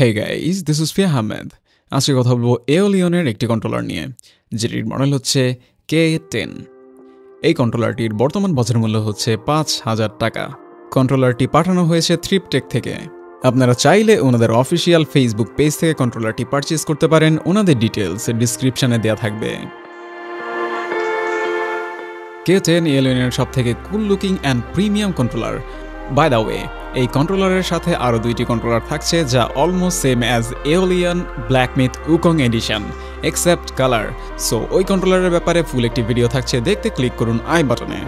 Hey guys, this is Fia Ahmed. আজকে কথা বলবো এওলিয়নের একটি কন্ট্রোলার নিয়ে, যেটির মডেল হচ্ছে K10। এই কন্ট্রোলারটির বর্তমান বাজার মূল্য হচ্ছে ৫,০০০ টাকা। কন্ট্রোলারটি পাঠানো হয়েছে থ্রিপটেক থেকে। আপনারা চাইলে ওনাদের অফিসিয়াল ফেসবুক পেজ থেকে কন্ট্রোলারটি পারচেজ করতে পারেন, ওনাদের ডিটেলস ডিসক্রিপশনে দেওয়া থাকবে। K10 এওলিয়নের সবথেকে cool looking and premium controller. By the way, এই কন্ট্রোলারের সাথে আরও দুইটি কন্ট্রোলার থাকছে যা almost same as Aolion Black Myth Wukong edition except colour. So ওই কন্ট্রোলারের ব্যাপারে ফুল একটি ভিডিও থাকছে, দেখতে ক্লিক করুন আই বাটনে।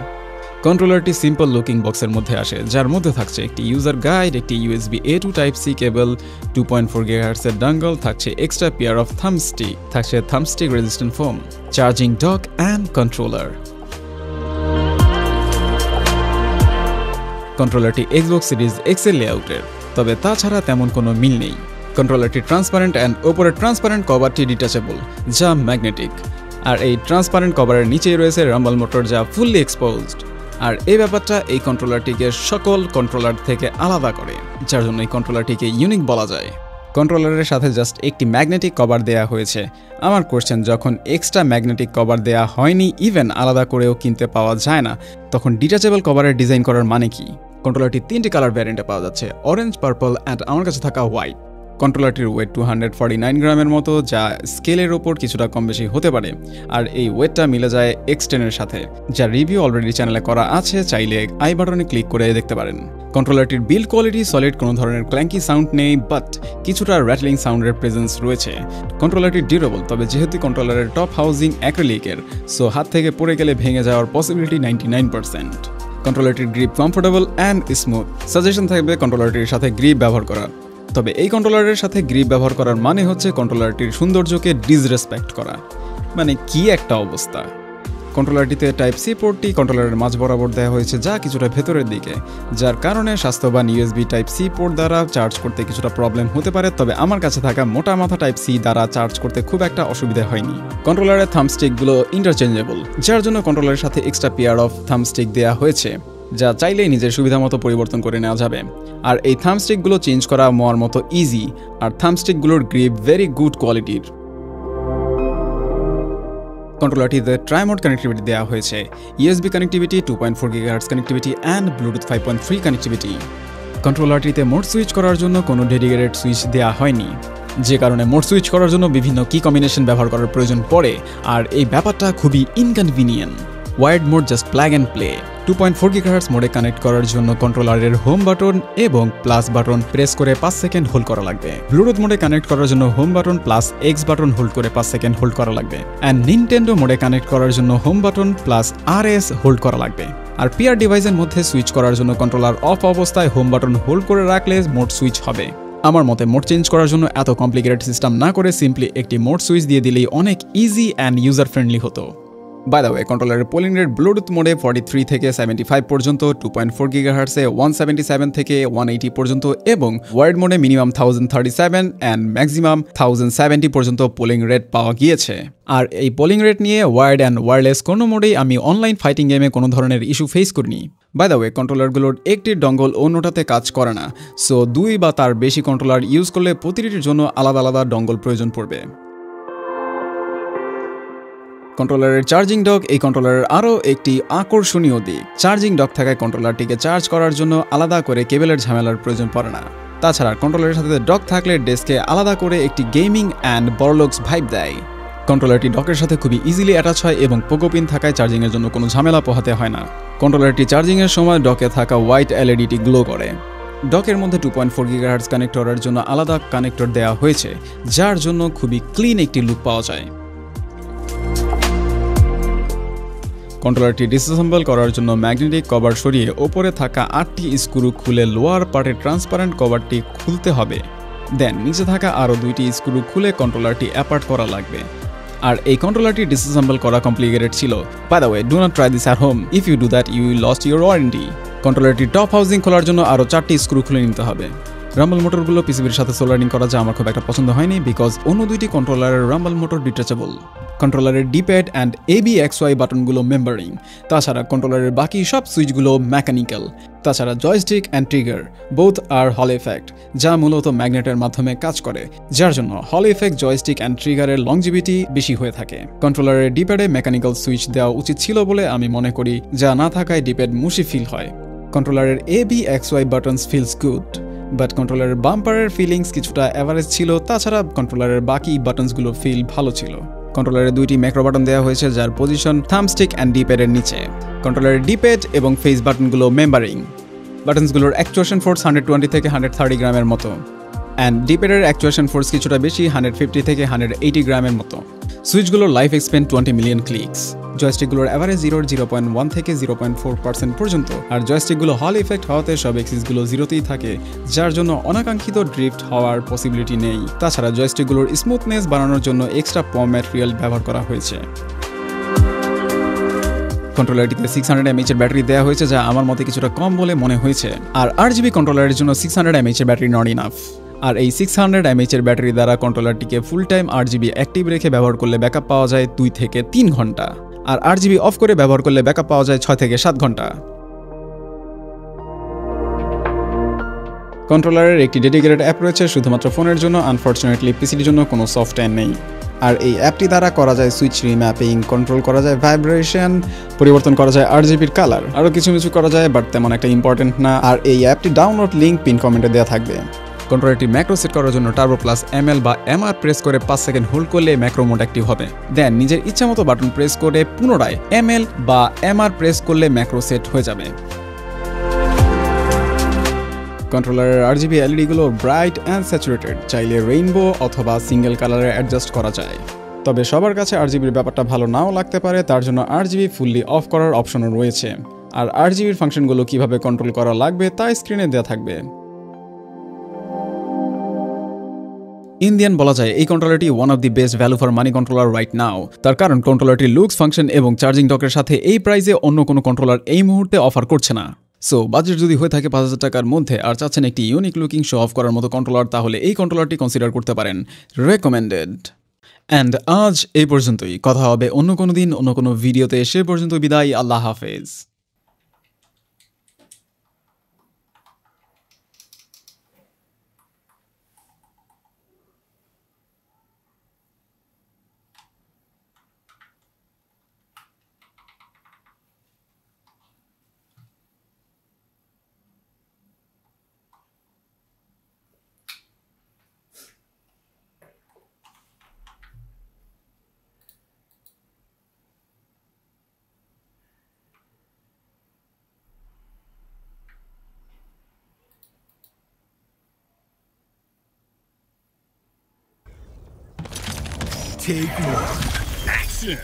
কন্ট্রোলারটি সিম্পল লুকিং বক্সের মধ্যে আসে, যার মধ্যে থাকছে একটি ইউজার গাইড, একটি USB A to Type-C cable, 2.4 GHz এর ডাঙ্গল, থাকছে এক্সট্রা পেয়ার অফ থাম্বস্টিক, থাকছে thumbstick resistant foam, charging dock and controller. কন্ট্রোলারটি Xbox Series X এর লেআউটের, তবে তাছাড়া তেমন কোনো মিল নেই। কন্ট্রোলারটি ট্রান্সপারেন্ট অ্যান্ড ওপরের ট্রান্সপারেন্ট কভারটি ডিটাচেবল, যা ম্যাগনেটিক। আর এই ট্রান্সপারেন্ট কভারের নিচেই রয়েছে রাম্বল মোটর, যা ফুললি এক্সপোজড। আর এই ব্যাপারটা এই কন্ট্রোলারটিকে সকল কন্ট্রোলার থেকে আলাদা করে, যার জন্য এই কন্ট্রোলারটিকে ইউনিক বলা যায়। কন্ট্রোলারের সাথে জাস্ট একটি ম্যাগনেটিক কভার দেয়া হয়েছে। আমার কোশ্চেন, যখন এক্সট্রা ম্যাগনেটিক কভার দেয়া হয়নি, ইভেন আলাদা করেও কিনতে পাওয়া যায় না, তখন ডিটাচেবল কভারের ডিজাইন করার মানে কি? কন্ট্রোলারটি 3টি কালার ভ্যারিয়েন্টে পাওয়া যাচ্ছে, অরেঞ্জ, পার্পল অ্যান্ড আমার কাছে থাকা হোয়াইট। কন্ট্রোলারটির ওয়েট 249 গ্রামের মতো, যা স্কেলের ওপর কিছুটা কম বেশি হতে পারে। আর এই ওয়েটটা মিলে যায় X10 এর সাথে, যার রিভিউ অলরেডি চ্যানেলে করা আছে, চাইলে আই বাটনে ক্লিক করে দেখতে পারেন। কন্ট্রোলারটির বিল্ড কোয়ালিটি সলিড, কোনো ধরনের ক্ল্যাঙ্কি সাউন্ড নেই, বাট কিছুটা র্যাটলিং সাউন্ডের প্রেজেন্স রয়েছে। কন্ট্রোলারটি ডিউরেবল, তবে যেহেতু কন্ট্রোলারের টপ হাউজিং অ্যাক্রিলিকের, সো হাত থেকে পড়ে গেলে ভেঙে যাওয়ার পসিবিলিটি 99%। কন্ট্রোলারটির grip comfortable and smooth. Suggestion থাকবে কন্ট্রোলারটির সাথে গ্রিপ ব্যবহার করা। তবে এই কন্ট্রোলারের সাথে গ্রিপ ব্যবহার করার মানে হচ্ছে কন্ট্রোলারটির সৌন্দর্যকে ডিসরেসপেক্ট করা। মানে কি একটা অবস্থা! কন্ট্রোলারটিতে Type-C পোর্টটি কন্ট্রোলারের মাঝ বরাবর দেওয়া হয়েছে, যা কিছুটা ভেতরের দিকে, যার কারণে স্বাস্থ্যবান USB Type-C পোর্ট দ্বারা চার্জ করতে কিছুটা প্রবলেম হতে পারে। তবে আমার কাছে থাকা মোটা মাথা Type-C দ্বারা চার্জ করতে খুব একটা অসুবিধা হয়নি। কন্ট্রোলারের থাম্বস্টিকগুলো ইন্টারচেঞ্জেবল, যার জন্য কন্ট্রোলারের সাথে এক্সট্রা পেয়ার অফ থাম্বস্টিক দেওয়া হয়েছে, যা চাইলেই নিজের সুবিধা মতো পরিবর্তন করে নেওয়া যাবে। আর এই থাম্বস্টিকগুলো চেঞ্জ করা মর মতো ইজি, আর থাম্বস্টিকগুলোর গ্রিপ ভেরি গুড কোয়ালিটির। কন্ট্রোলারটিতে ট্রাইমোড কানেক্টিভিটি দেওয়া হয়েছে, USB connectivity, 2.4 GHz connectivity and Bluetooth 5.3 connectivity. কন্ট্রোলারটিতে মোড সুইচ করার জন্য কোনো ডেডিকেটেড সুইচ দেওয়া হয়নি, যে কারণে মোড সুইচ করার জন্য বিভিন্ন কি কম্বিনেশন ব্যবহার করার প্রয়োজন পড়ে, আর এই ব্যাপারটা খুবই inconvenient. Wide mode just plug and play. 2.4 GHz মোডে কানেক্ট করার জন্য কন্ট্রোলারের হোম বাটন এবং প্লাস বাটন প্রেস করে 5 সেকেন্ড হোল্ড করা লাগবে। ব্লুটুথ মোডে কানেক্ট করার জন্য home button plus X button hold করে 5 সেকেন্ড হোল্ড করা লাগবে। অ্যান্ড নিনটেন্ডো মোডে কানেক্ট করার জন্য home button plus RS hold করা লাগবে। আর পিআর ডিভাইসের মধ্যে সুইচ করার জন্য কন্ট্রোলার অফ অবস্থায় হোম বাটন হোল্ড করে রাখলে মোড সুইচ হবে। আমার মতে মোড চেঞ্জ করার জন্য এত কমপ্লিকেটেড সিস্টেম না করে সিম্পলি একটি মোড সুইচ দিয়ে দিলেই অনেক ইজি অ্যান্ড ইউজার ফ্রেন্ডলি হতো। বাই দ্য ওয়ে, কন্ট্রোলারের পোলিং রেট ব্লুটুথ মোডে 43 থেকে 75 পর্যন্ত, 2.4 GHz এ 177 থেকে 180 পর্যন্ত, এবং ওয়াইড মোডে মিনিমাম 1037 অ্যান্ড ম্যাক্সিমাম 1070 পর্যন্ত পোলিং রেট পাওয়া গিয়েছে। আর এই পোলিং রেট নিয়ে ওয়ার্ড অ্যান্ড ওয়্যারলেস কোনো মোডেই আমি অনলাইন ফাইটিং গেমে কোনো ধরনের ইস্যু ফেস করিনি। বাই দ্য ওয়ে, কন্ট্রোলারগুলোর একটি ডঙ্গল অন্যটাতে কাজ করে না, সো 2 বা তার বেশি কন্ট্রোলার ইউজ করলে প্রতিটির জন্য আলাদা আলাদা ডঙ্গল প্রয়োজন পড়বে। কন্ট্রোলারের চার্জিং ডক এই কন্ট্রোলারের আরও একটি আকর্ষণীয় দিক। চার্জিং ডক থাকায় কন্ট্রোলারটিকে চার্জ করার জন্য আলাদা করে কেবলের ঝামেলার প্রয়োজন পড়ে না। তাছাড়া কন্ট্রোলারের সাথে ডক থাকলে ডেস্কে আলাদা করে একটি গেমিং অ্যান্ড বড়লোকস ভাইব দেয়। কন্ট্রোলারটি ডকের সাথে খুবই ইজিলি অ্যাটাচ হয় এবং পোকো পিন থাকায় চার্জিংয়ের জন্য কোনো ঝামেলা পোহাতে হয় না। কন্ট্রোলারটি চার্জিংয়ের সময় ডকে থাকা হোয়াইট LED গ্লো করে। ডকের মধ্যে 2.4 GHz কানেক্টরের জন্য আলাদা কানেক্টর দেওয়া হয়েছে, যার জন্য খুবই ক্লিন একটি লুক পাওয়া যায়। কন্ট্রোলারটি ডিসঅ্যাসেম্বল করার জন্য ম্যাগনেটিক কভার সরিয়ে ওপরে থাকা 8টি স্ক্রু খুলে লোয়ার পার্টের ট্রান্সপারেন্ট কভারটি খুলতে হবে। দেন নিচে থাকা আরও 2টি স্ক্রু খুলে কন্ট্রোলারটি অ্যাপার্ট করা লাগবে। আর এই কন্ট্রোলারটি ডিসঅ্যাসেম্বল করা কমপ্লিকেটেড ছিল। By the way, do not try this at home, if you do that you will lost your warranty. কন্ট্রোলারটি টপ হাউজিং খোলার জন্য আরও 4টি স্ক্রু খুলে নিতে হবে। রাম্বল মোটরগুলো পিসিবির সাথে সোল্ডারিং করা যা আমার খুব একটা পছন্দ হয়নি বিকজ অন্য দুইটি কন্ট্রোলারের রাম্বল মোটর ডিটাচেবল। কন্ট্রোলারের ডিপ্যাড অ্যান্ড ABXY বাটনগুলো মেম্বারিং। তাছাড়া কন্ট্রোলারের বাকি সব সুইচগুলো মেকানিক্যাল। তাছাড়া জয়স্টিক অ্যান্ড ট্রিগার বোথ আর হল এফেক্ট, যা মূলত ম্যাগনেটের মাধ্যমে কাজ করে, যার জন্য হল এফেক্ট জয়স্টিক অ্যান্ড ট্রিগারের লংজিভিটি বেশি হয়ে থাকে। কন্ট্রোলারের ডিপ্যাডে মেকানিক্যাল সুইচ দেওয়া উচিত ছিল বলে আমি মনে করি, যা না থাকায় ডিপ্যাড মুশি ফিল হয়। কন্ট্রোলারের ABXY buttons feels good, but কন্ট্রোলারের বাম্পারের ফিলিংস কিছুটা অ্যাভারেজ ছিল। তাছাড়া কন্ট্রোলারের বাকি বাটনসগুলো ফিল ভালো ছিল। কন্ট্রোলারে দুইটি ম্যাক্রো বাটন দেওয়া হয়েছে যার পজিশন থাম্বস্টিক অ্যান্ড ডিপ্যাডের নিচে। কন্ট্রোলারের ডিপ্যাড এবং ফেস বাটনগুলো মেম্বারিং। বাটনসগুলোর অ্যাকচুয়েশন ফোর্স 120 থেকে 130 গ্রামের মতো, অ্যান্ড ডিপ্যাডের অ্যাকচুয়েশন ফোর্স কিছুটা বেশি 150 থেকে 180 গ্রামের মতো। সুইচগুলোর লাইফ এক্সপেন 20 মিলিয়ন ক্লিকস। জয়স্টিকগুলোর অ্যাভারেজ 0.1 থেকে 0.4% পর্যন্ত, আর জয়স্টিকগুলো হল ইফেক্ট হওয়াতে সব এক্সিসগুলো 0তেই থাকে, যার জন্য অনাকাঙ্ক্ষিত ড্রিফট হওয়ার পসিবিলিটি নেই। তাছাড়া জয়স্টিকগুলোর স্মুথনেস বাড়ানোর জন্য এক্সট্রা পম ম্যাটেরিয়াল ব্যবহার করা হয়েছে। কন্ট্রোলারটিতে 600 mAh এর ব্যাটারি দেওয়া হয়েছে, যা আমার মতে কিছুটা কম বলে মনে হয়েছে। আর 8GB কন্ট্রোলারের জন্য 600 mAh এর ব্যাটারি নট ইনাফ। আর এই 600 mAh এর ব্যাটারি দ্বারা কন্ট্রোলারটিকে ফুল টাইম 8GB অ্যাক্টিভ রেখে ব্যবহার করলে ব্যাকআপ পাওয়া যায় 2 থেকে 3 ঘন্টা, আর 8GB অফ করে ব্যবহার করলে ব্যাকআপ পাওয়া যায় 6 থেকে 7 ঘন্টা। কন্ট্রোলারের একটি ডেডিকেটেড অ্যাপ রয়েছে শুধুমাত্র ফোনের জন্য, আনফরচুনেটলি পিসির জন্য কোনো সফটওয়্যার নেই। আর এই অ্যাপটি দ্বারা করা যায় সুইচ রিম্যাপিং, কন্ট্রোল করা যায় ভাইব্রেশন, পরিবর্তন করা যায় RGB'র কালার, আরও কিছু করা যায়, বাট তেমন একটা ইম্পর্টেন্ট না। আর এই অ্যাপটি ডাউনলোড লিঙ্ক পিন কমেন্টে দেওয়া থাকবে। কন্ট্রোলারটি ম্যাক্রো সেট করার জন্য টার্বো প্লাস ML বা MR প্রেস করে 5 সেকেন্ড হোল্ড করলে ম্যাক্রো মোড অ্যাক্টিভ হবে। দেন নিজের ইচ্ছা মতো বাটন প্রেস করে পুনরায় ML বা MR প্রেস করলে ম্যাক্রো সেট হয়ে যাবে। কন্ট্রোলারের RGB LED গুলো ব্রাইট অ্যান্ড স্যাচুরেটেড, চাইলে রেইনবো অথবা সিঙ্গেল কালারে অ্যাডজাস্ট করা যায়। তবে সবার কাছে RGB'র ব্যাপারটা ভালো নাও লাগতে পারে, তার জন্য RGB ফুললি অফ করার অপশনও রয়েছে। আর RGB'র ফাংশনগুলো কিভাবে কন্ট্রোল করা লাগবে তা স্ক্রিনে দেওয়া থাকবে। ইন্ডিয়ান বলা যায় এই কন্ট্রোলারটি one of the best value for money controller right now. তার কারণ কন্ট্রোলারটির লুকস, ফাংশন এবং চার্জিং ডকের সাথে এই প্রাইসে অন্য কোনো কন্ট্রোলার এই মুহূর্তে অফার করছে না। সো বাজেট যদি হয়ে থাকে 5000 টাকার মধ্যে আর চাচ্ছেন একটি ইউনিক লুকিং শো অফ করার মতো কন্ট্রোলার, তাহলে এই কন্ট্রোলারটি কনসিডার করতে পারেন। রেকমেন্ডেড। অ্যান্ড আজ এই পর্যন্তই, কথা হবে অন্য কোনো দিন অন্য কোনো ভিডিওতে। সে পর্যন্ত বিদায়, আল্লাহ হাফেজ। Take one. Action!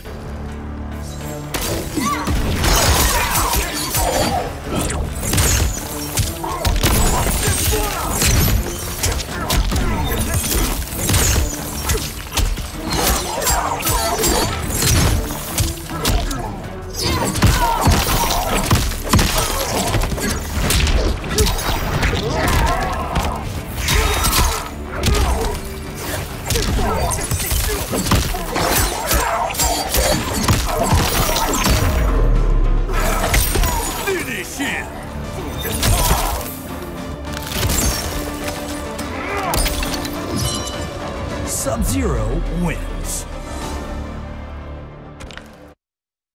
Sub-Zero wins.